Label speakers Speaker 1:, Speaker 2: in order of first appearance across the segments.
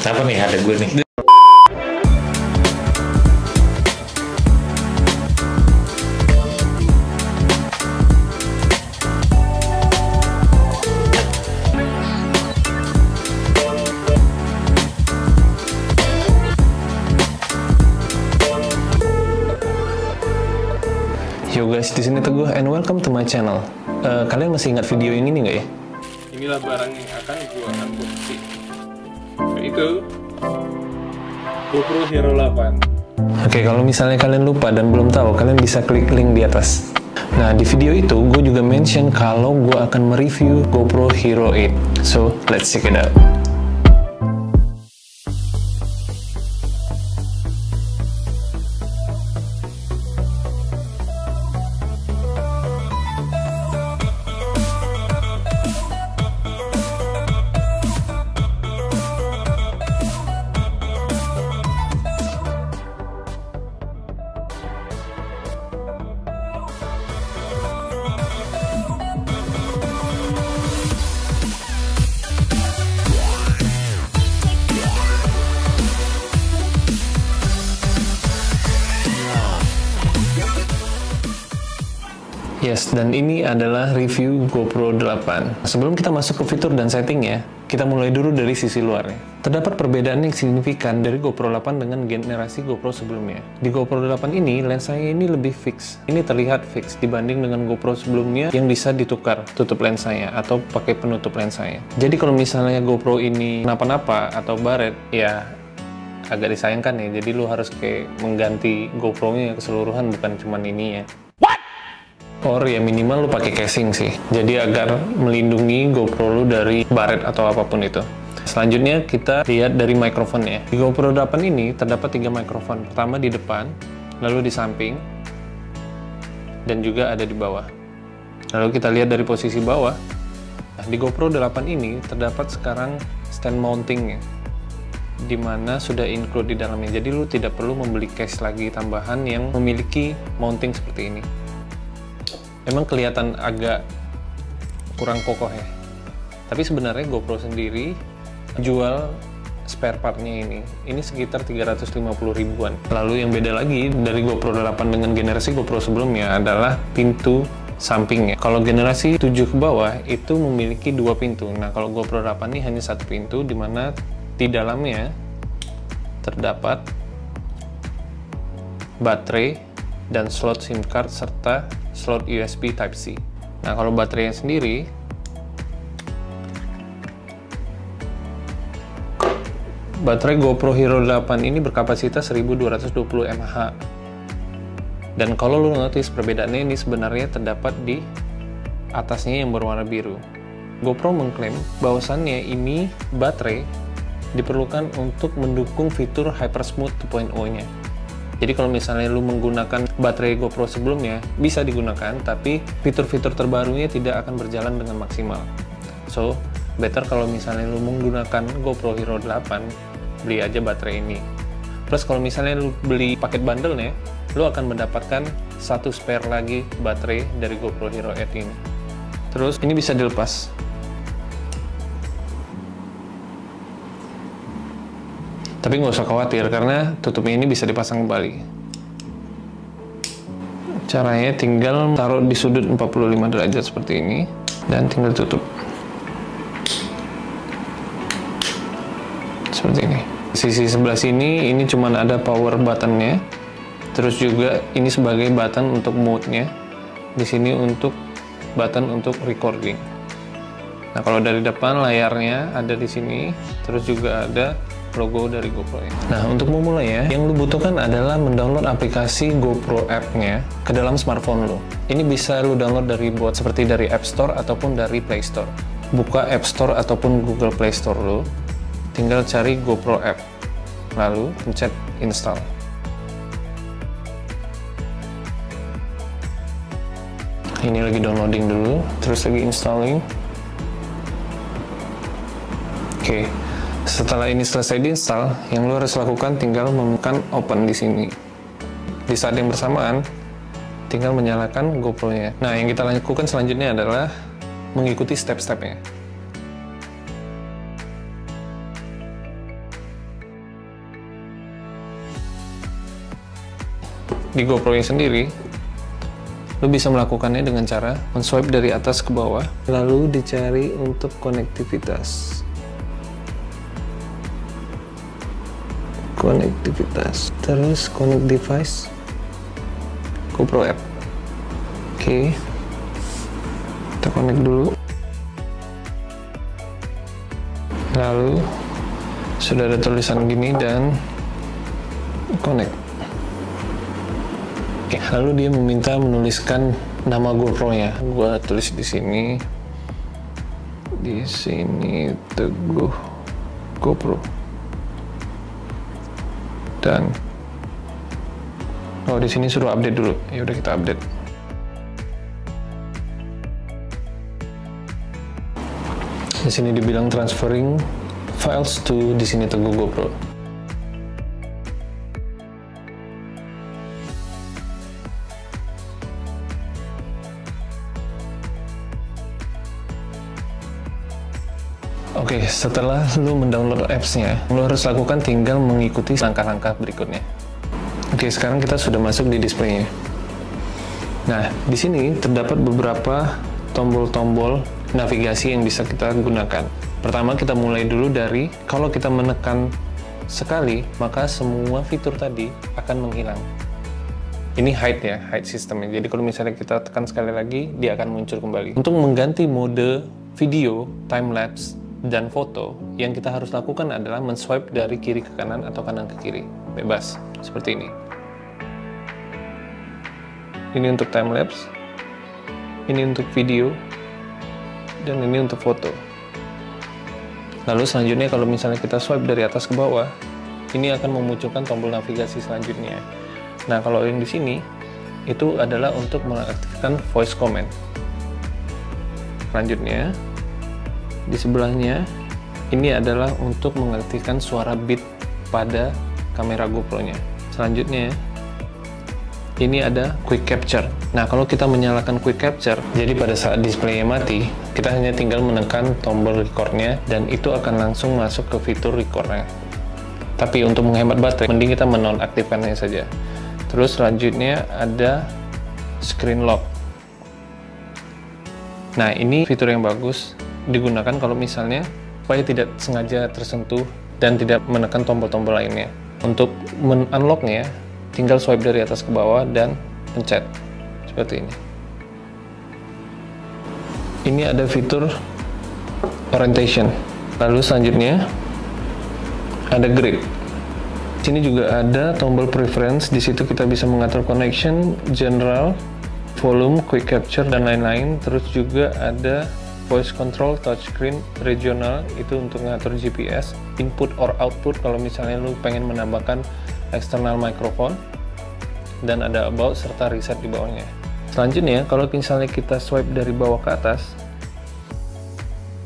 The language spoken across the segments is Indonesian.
Speaker 1: Apa nih ada gue nih?
Speaker 2: Yo guys, di sini Teguh and welcome to my channel. Kalian masih ingat video yang ini nggak ya?
Speaker 3: Inilah barang yang akan gua unboxing, yaitu GoPro Hero 8.
Speaker 2: Oke, kalau misalnya kalian lupa dan belum tahu, kalian bisa klik link di atas. Nah, di video itu gue juga mention kalau gue akan mereview GoPro Hero 8. So, let's check it out. Yes, dan ini adalah review GoPro 8. Sebelum kita masuk ke fitur dan settingnya, kita mulai dulu dari sisi luarnya. Terdapat perbedaan yang signifikan dari GoPro 8 dengan generasi GoPro sebelumnya. Di GoPro 8 ini, lensanya ini lebih fix. Ini terlihat fix dibanding dengan GoPro sebelumnya yang bisa ditukar tutup lensanya atau pakai penutup lensanya. Jadi kalau misalnya GoPro ini kenapa-napa atau baret, ya agak disayangkan ya. Jadi lu harus kayak mengganti GoPro-nya keseluruhan, bukan cuma ininya. Or ya minimal lu pakai casing sih, jadi agar melindungi GoPro lu dari baret atau apapun itu. Selanjutnya kita lihat dari mikrofonnya. Di GoPro 8 ini terdapat 3 mikrofon. Pertama di depan, lalu di samping, dan juga ada di bawah. Lalu kita lihat dari posisi bawah. Nah, di GoPro 8 ini terdapat sekarang stand mountingnya, dimana sudah include di dalamnya. Jadi lu tidak perlu membeli case lagi tambahan yang memiliki mounting seperti ini. Emang kelihatan agak kurang kokoh ya. Tapi sebenarnya GoPro sendiri jual spare partnya ini sekitar 350 ribuan. Lalu yang beda lagi dari GoPro 8 dengan generasi GoPro sebelumnya adalah pintu sampingnya. Kalau generasi 7 ke bawah itu memiliki 2 pintu. Nah, kalau GoPro 8 ini hanya 1 pintu, dimana di dalamnya terdapat baterai dan slot SIM card serta slot USB Type-C. Nah, kalau baterainya sendiri, baterai GoPro Hero 8 ini berkapasitas 1220 mAh. Dan kalau lu notice perbedaannya ini sebenarnya terdapat di atasnya yang berwarna biru. GoPro mengklaim bahwasannya ini baterai diperlukan untuk mendukung fitur Hypersmooth 2.0-nya. Jadi kalau misalnya lu menggunakan baterai GoPro sebelumnya, bisa digunakan, tapi fitur-fitur terbarunya tidak akan berjalan dengan maksimal. So, better kalau misalnya lu menggunakan GoPro Hero 8, beli aja baterai ini. Plus kalau misalnya lu beli paket bundle-nya, lu akan mendapatkan 1 spare lagi baterai dari GoPro Hero 8 ini. Terus, ini bisa dilepas. Tapi nggak usah khawatir karena tutupnya ini bisa dipasang kembali. Caranya tinggal taruh di sudut 45 derajat seperti ini dan tinggal tutup. Seperti ini. Sisi sebelah sini ini cuma ada power button-nya. Terus juga ini sebagai button untuk mode-nya. Di sini untuk button untuk recording. Nah, kalau dari depan layarnya ada di sini, terus juga ada logo dari GoPro ini. Nah, untuk memulai ya, yang lu butuhkan adalah mendownload aplikasi GoPro App-nya ke dalam smartphone lu. Ini bisa lu download dari seperti dari App Store ataupun dari Play Store. Buka App Store ataupun Google Play Store lu, tinggal cari GoPro App, lalu pencet install. Ini lagi downloading dulu, terus lagi installing. Oke. Setelah ini selesai diinstal, yang lo harus lakukan tinggal menekan open di sini. Di saat yang bersamaan, tinggal menyalakan GoPro-nya. Nah, yang kita lakukan selanjutnya adalah mengikuti step-stepnya. di GoPro-nya sendiri, lo bisa melakukannya dengan cara men-swipe dari atas ke bawah, lalu dicari untuk konektivitas. Terus connect device, GoPro app. Oke, kita connect dulu. Lalu sudah ada tulisan gini dan connect. Oke, lalu dia meminta menuliskan nama GoPro-nya. Gua tulis di sini. Di sini Teguh GoPro. Dan di sini suruh update dulu. Ya udah, kita update. Di sini dibilang transferring files to, di sini Teguh GoPro. Oke, setelah lu mendownload apps-nya, lu harus lakukan tinggal mengikuti langkah-langkah berikutnya. Oke, sekarang kita sudah masuk di display-nya. Nah, di sini terdapat beberapa tombol-tombol navigasi yang bisa kita gunakan. Pertama, kita mulai dulu dari kalau kita menekan sekali, maka semua fitur tadi akan menghilang. Ini hide ya, hide sistemnya. Jadi kalau misalnya kita tekan sekali lagi, dia akan muncul kembali. Untuk mengganti mode video, time-lapse, dan foto, yang kita harus lakukan adalah men-swipe dari kiri ke kanan atau kanan ke kiri. Bebas, seperti ini. Ini untuk time-lapse, ini untuk video, dan ini untuk foto. Lalu selanjutnya kalau misalnya kita swipe dari atas ke bawah, ini akan memunculkan tombol navigasi selanjutnya. Nah, kalau yang di sini, itu adalah untuk mengaktifkan voice command. Selanjutnya, di sebelahnya, ini adalah untuk mengaktifkan suara beat pada kamera GoPro-nya. Selanjutnya, ini ada quick capture. Nah, kalau kita menyalakan quick capture, jadi pada saat display-nya mati, kita hanya tinggal menekan tombol record-nya dan itu akan langsung masuk ke fitur record-nya. Tapi untuk menghemat baterai, mending kita menonaktifkannya saja. Terus selanjutnya ada screen lock. Nah, ini fitur yang bagus digunakan kalau misalnya supaya tidak sengaja tersentuh dan tidak menekan tombol-tombol lainnya. Untuk men-unlock-nya, tinggal swipe dari atas ke bawah dan pencet seperti ini. Ini ada fitur orientation. Lalu selanjutnya ada grip. Sini juga ada tombol preference. Di situ kita bisa mengatur connection, general, volume, quick capture dan lain-lain. Terus juga ada voice control, touchscreen, regional, itu untuk mengatur GPS, input or output kalau misalnya lu pengen menambahkan external microphone, dan ada about serta reset di bawahnya. Selanjutnya, kalau misalnya kita swipe dari bawah ke atas,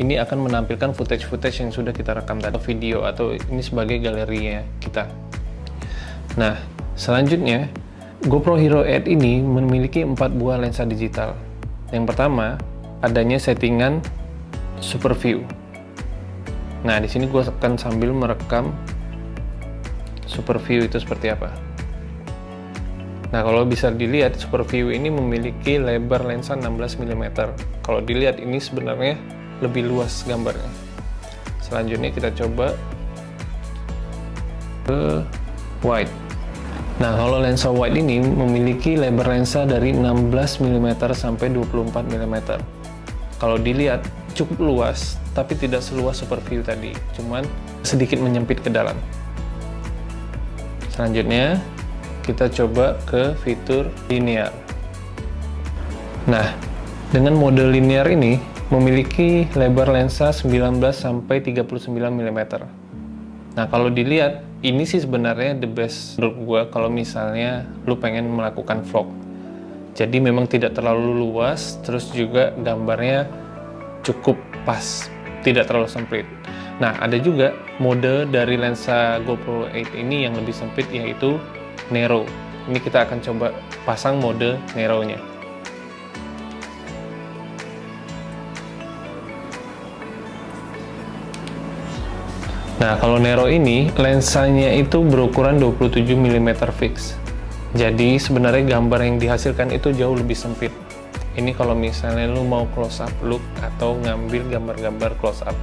Speaker 2: ini akan menampilkan footage-footage yang sudah kita rekam tadi, video, atau ini sebagai galerinya kita. Nah, selanjutnya, GoPro Hero 8 ini memiliki 4 buah lensa digital. Yang pertama, adanya settingan super view. Nah, di sini gue akan sambil merekam super view itu seperti apa. Nah, kalau bisa dilihat, super view ini memiliki lebar lensa 16 mm. Kalau dilihat, ini sebenarnya lebih luas gambarnya. Selanjutnya kita coba ke wide. Nah, kalau lensa wide ini memiliki lebar lensa dari 16 mm sampai 24 mm. Kalau dilihat cukup luas, tapi tidak seluas super view tadi, cuman sedikit menyempit ke dalam. Selanjutnya, kita coba ke fitur linear. Nah, dengan mode linear ini memiliki lebar lensa 19 sampai 39 mm. Nah, kalau dilihat, ini sih sebenarnya the best menurut gua kalau misalnya lu pengen melakukan vlog. Jadi memang tidak terlalu luas, terus juga gambarnya cukup pas, tidak terlalu sempit. Nah, ada juga mode dari lensa GoPro 8 ini yang lebih sempit, yaitu narrow. Ini kita akan coba pasang mode narrow-nya. Nah, kalau narrow ini, lensanya itu berukuran 27 mm fix. Jadi sebenarnya gambar yang dihasilkan itu jauh lebih sempit. Ini kalau misalnya lu mau close up look atau ngambil gambar-gambar close up.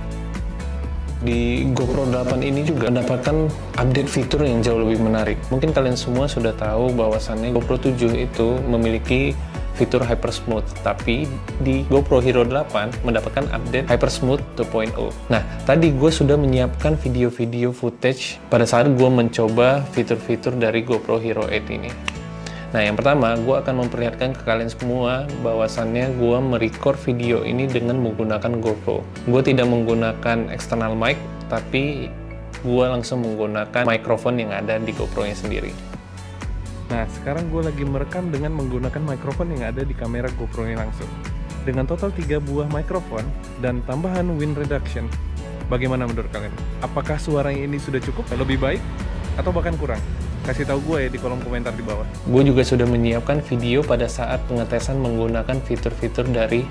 Speaker 2: Di GoPro 8 ini juga mendapatkan update fitur yang jauh lebih menarik. Mungkin kalian semua sudah tahu bahwasannya GoPro 7 itu memiliki fitur Hyper Smooth, tapi di GoPro Hero 8 mendapatkan update Hyper Smooth 2.0. Nah, tadi gue sudah menyiapkan video-video footage pada saat gue mencoba fitur-fitur dari GoPro Hero 8 ini. Nah, yang pertama, gue akan memperlihatkan ke kalian semua bahwasannya gue merecord video ini dengan menggunakan GoPro. Gue tidak menggunakan external mic, tapi gue langsung menggunakan mikrofon yang ada di GoPro-nya sendiri. Nah, sekarang gue lagi merekam dengan menggunakan mikrofon yang ada di kamera GoPro-nya langsung. Dengan total 3 buah mikrofon dan tambahan wind reduction. Bagaimana menurut kalian? Apakah suaranya ini sudah cukup? Lebih baik? Atau bahkan kurang? Kasih tahu gue ya di kolom komentar di bawah. Gue juga sudah menyiapkan video pada saat pengetesan menggunakan fitur-fitur dari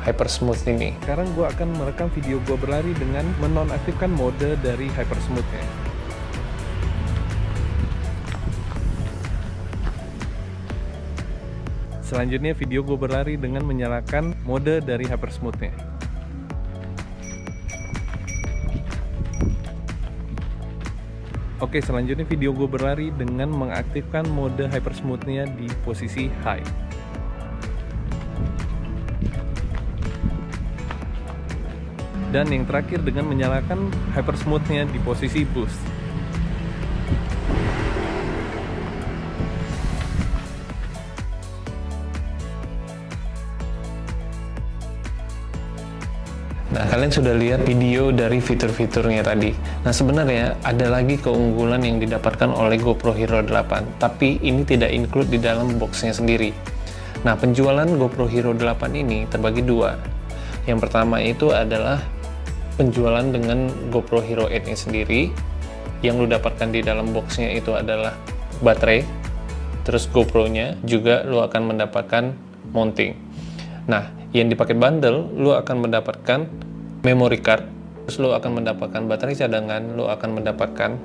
Speaker 2: Hyper Smooth ini. Sekarang gue akan merekam video gue berlari dengan menonaktifkan mode dari Hyper Smooth-nya. Selanjutnya video gue berlari dengan menyalakan mode dari Hyper Smooth-nya. Oke, selanjutnya video gue berlari dengan mengaktifkan mode Hyper Smooth-nya di posisi high. Dan yang terakhir dengan menyalakan Hyper Smooth-nya di posisi boost. Nah, kalian sudah lihat video dari fitur-fiturnya tadi. Nah, sebenarnya ada lagi keunggulan yang didapatkan oleh GoPro Hero 8, tapi ini tidak include di dalam boxnya sendiri. Nah, penjualan GoPro Hero 8 ini terbagi dua. Yang pertama itu adalah penjualan dengan GoPro Hero 8-nya sendiri. Yang lu dapatkan di dalam boxnya itu adalah baterai, terus GoPro-nya juga lu akan mendapatkan mounting. Nah, yang di paket bundle, lu akan mendapatkan memory card, terus lu akan mendapatkan baterai cadangan, lu akan mendapatkan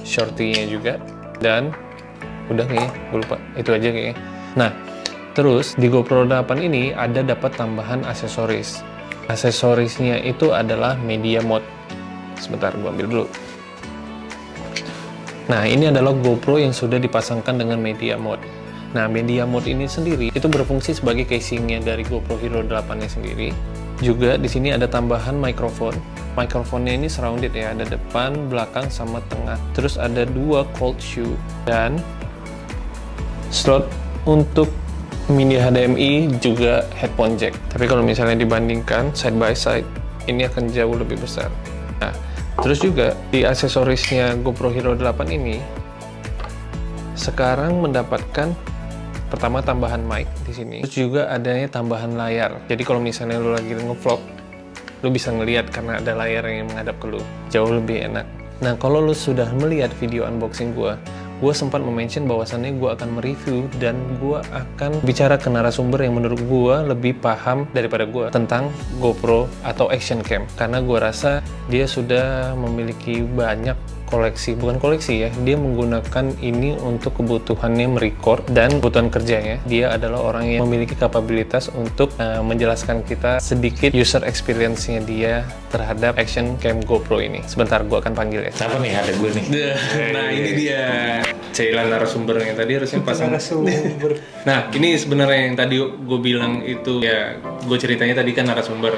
Speaker 2: shorty-nya juga, dan udah kayaknya, gue lupa, itu aja kayaknya. Nah, terus di GoPro 8 ini ada dapat tambahan aksesoris. Aksesorisnya itu adalah media mode. Sebentar, gue ambil dulu. Nah, ini adalah GoPro yang sudah dipasangkan dengan media mode. Nah, media mode ini sendiri itu berfungsi sebagai casingnya dari GoPro Hero 8-nya sendiri. Juga di sini ada tambahan mikrofon. Mikrofonnya ini surrounded ya, ada depan, belakang, sama tengah. Terus ada 2 cold shoe dan slot untuk mini HDMI juga headphone jack. Tapi kalau misalnya dibandingkan side by side, ini akan jauh lebih besar. Nah, terus juga di aksesorisnya GoPro Hero 8 ini sekarang mendapatkan pertama tambahan mic di sini, terus juga adanya tambahan layar. Jadi kalau misalnya lu lagi nge-vlog, lu bisa ngelihat karena ada layar yang menghadap ke lu, jauh lebih enak. Nah, kalau lu sudah melihat video unboxing gue sempat mention bahwasannya gue akan mereview dan gue akan bicara ke narasumber yang menurut gue lebih paham daripada gue tentang GoPro atau action cam, karena gue rasa dia sudah memiliki banyak koleksi, bukan koleksi ya, dia menggunakan ini untuk kebutuhannya merecord dan kebutuhan kerjanya. Dia adalah orang yang memiliki kapabilitas untuk menjelaskan kita sedikit user experience-nya dia terhadap action cam GoPro ini. Sebentar, gue akan panggil ya. Siapa nih? Ada gue nih. Nah, ini dia Cailan narasumbernya tadi, harusnya pasang narasumber. Nah, ini sebenarnya yang tadi gue bilang itu ya, gue ceritanya tadi kan narasumber.